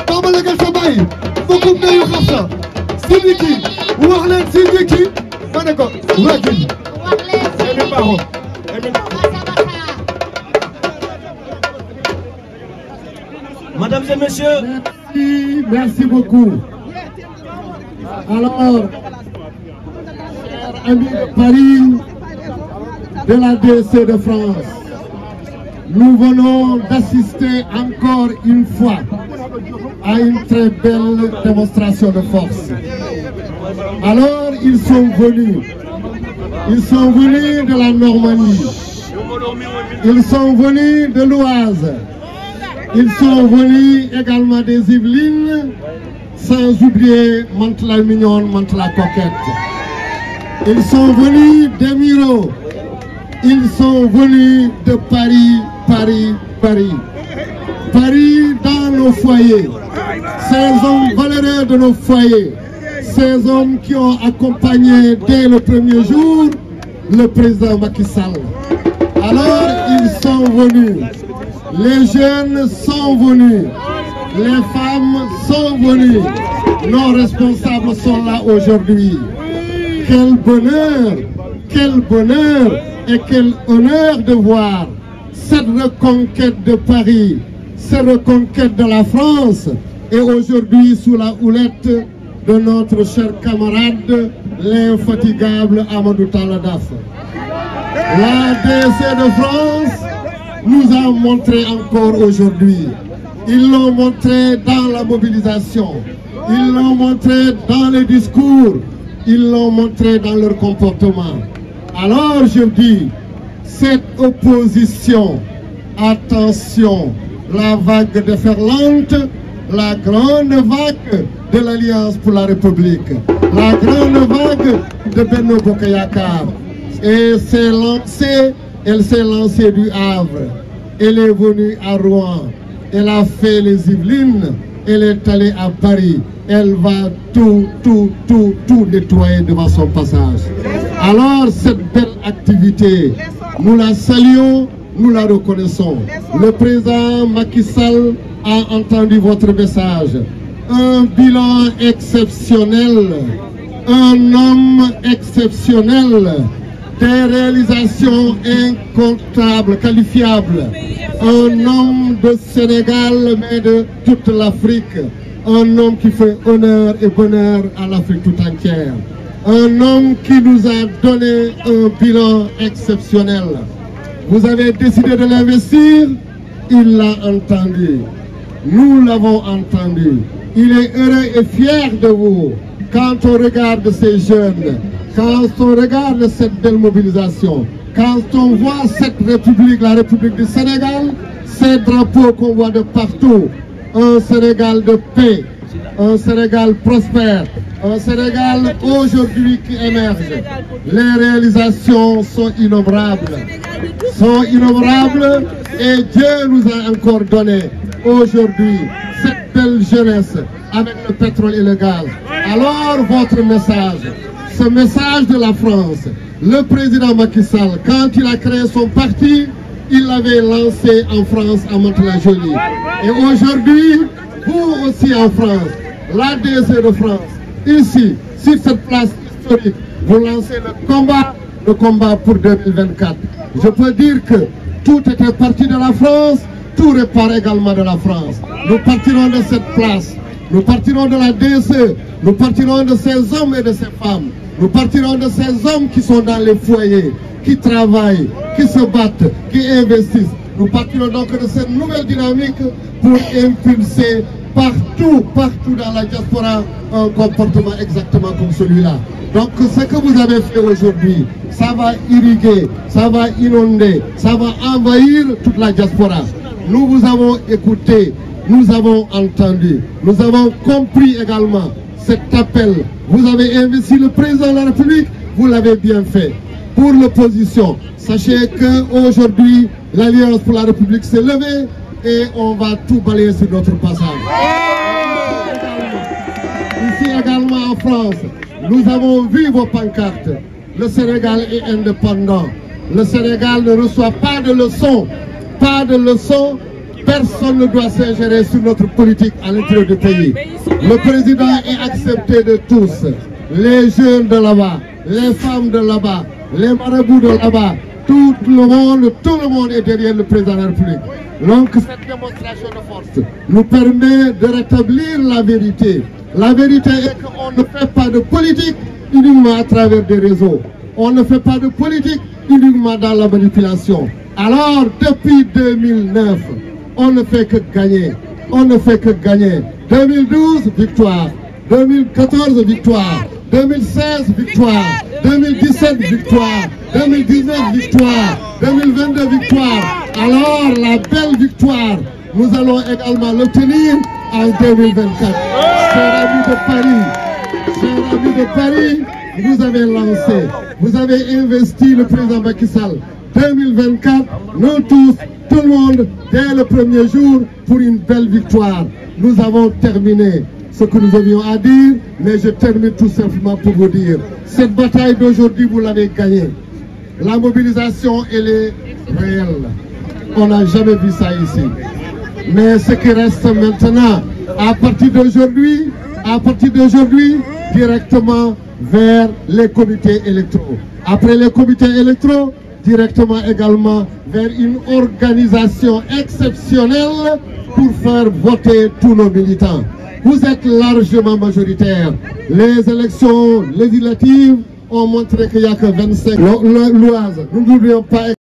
Baba Lagal sa baay beaucoup de yu xam sa Sidiki wax leen Sidiki ma ne ko wajin Mesdames et messieurs, merci beaucoup. Alors, chers amis de Paris, de la DC de France, nous venons d'assister encore une fois à une très belle démonstration de force. Alors, ils sont venus de la Normandie, ils sont venus de l'Oise, ils sont venus également des Yvelines, sans oublier Mantes-la-Mignonne, Mantes-la-Coquette. Ils sont venus des Miro, ils sont venus de Paris, Paris dans nos foyers, ces hommes valeureux de nos foyers, ces hommes qui ont accompagné dès le premier jour le président Macky Sall. Alors ils sont venus, les jeunes sont venus, les femmes sont venues, nos responsables sont là aujourd'hui. Quel bonheur et quel honneur de voir cette reconquête de Paris, cette reconquête de la France, et aujourd'hui sous la houlette de notre cher camarade, l'infatigable Amadou Talla Daf. La DC de France nous a montré encore aujourd'hui. Ils l'ont montré dans la mobilisation, ils l'ont montré dans les discours, ils l'ont montré dans leur comportement. Alors je dis, cette opposition, attention, la vague déferlante, la grande vague de l'Alliance pour la République, la grande vague de Benno Bokk Yakaar, et elle s'est lancée du Havre, elle est venue à Rouen, elle a fait les Yvelines, elle est allée à Paris, elle va tout nettoyer devant son passage. Alors cette belle activité, nous la saluons, nous la reconnaissons. Le président Macky Sall a entendu votre message. Un bilan exceptionnel, un homme exceptionnel, des réalisations incomptables, qualifiables. Un homme de Sénégal, mais de toute l'Afrique. Un homme qui fait honneur et bonheur à l'Afrique tout entière. Un homme qui nous a donné un bilan exceptionnel. Vous avez décidé de l'investir, il l'a entendu. Nous l'avons entendu. Il est heureux et fier de vous. Quand on regarde ces jeunes, quand on regarde cette belle mobilisation, quand on voit cette République, la République du Sénégal, ces drapeaux qu'on voit de partout, un Sénégal de paix, un Sénégal prospère, un Sénégal aujourd'hui qui émerge. Les réalisations sont innombrables et Dieu nous a encore donné aujourd'hui cette belle jeunesse avec le pétrole et le gaz. Alors votre message, ce message de la France, le président Macky Sall, quand il a créé son parti, il l'avait lancé en France, à Mantes-la-Jolie. Et aujourd'hui, vous aussi en France, la DC de France, ici, sur cette place historique, vous lancez le combat pour 2024. Je peux dire que tout était parti de la France, tout repart également de la France. Nous partirons de cette place, nous partirons de la DC, nous partirons de ces hommes et de ces femmes, nous partirons de ces hommes qui sont dans les foyers, qui travaillent, qui se battent, qui investissent. Nous partirons donc de cette nouvelle dynamique pour impulser partout dans la diaspora un comportement exactement comme celui-là. Donc ce que vous avez fait aujourd'hui, ça va irriguer, ça va inonder, ça va envahir toute la diaspora. Nous vous avons écouté, nous avons entendu, nous avons compris également cet appel. Vous avez investi le président de la République, vous l'avez bien fait. Pour l'opposition, sachez qu'aujourd'hui, l'Alliance pour la République s'est levée et on va tout balayer sur notre passage. Ici également en France, nous avons vu vos pancartes. Le Sénégal est indépendant. Le Sénégal ne reçoit pas de leçons Personne ne doit s'ingérer sur notre politique à l'intérieur du pays. Le président est accepté de tous. Les jeunes de là-bas, les femmes de là-bas, les marabouts de là-bas, tout le monde est derrière le président de la République. Donc cette démonstration de force nous permet de rétablir la vérité. La vérité est qu'on ne fait pas de politique uniquement à travers des réseaux. On ne fait pas de politique uniquement dans la manipulation. Alors depuis 2009, on ne fait que gagner. On ne fait que gagner. 2012, victoire. 2014, victoire. 2016, victoire. 2017, victoire. 2019, victoire. 2022, victoire. Alors, la belle victoire, nous allons également l'obtenir en 2024. Chers amis de Paris, vous avez lancé, vous avez investi le président Macky Sall. 2024, nous tous, tout le monde, dès le premier jour, pour une belle victoire. Nous avons terminé ce que nous avions à dire, mais je termine tout simplement pour vous dire, cette bataille d'aujourd'hui, vous l'avez gagnée. La mobilisation, elle est réelle. On n'a jamais vu ça ici. Mais ce qui reste maintenant, à partir d'aujourd'hui, directement vers les comités électoraux. Après les comités électoraux, directement également vers une organisation exceptionnelle pour faire voter tous nos militants. Vous êtes largement majoritaires. Les élections législatives ont montré qu'il n'y a que 25 l'Oise. Nous n'oublions pas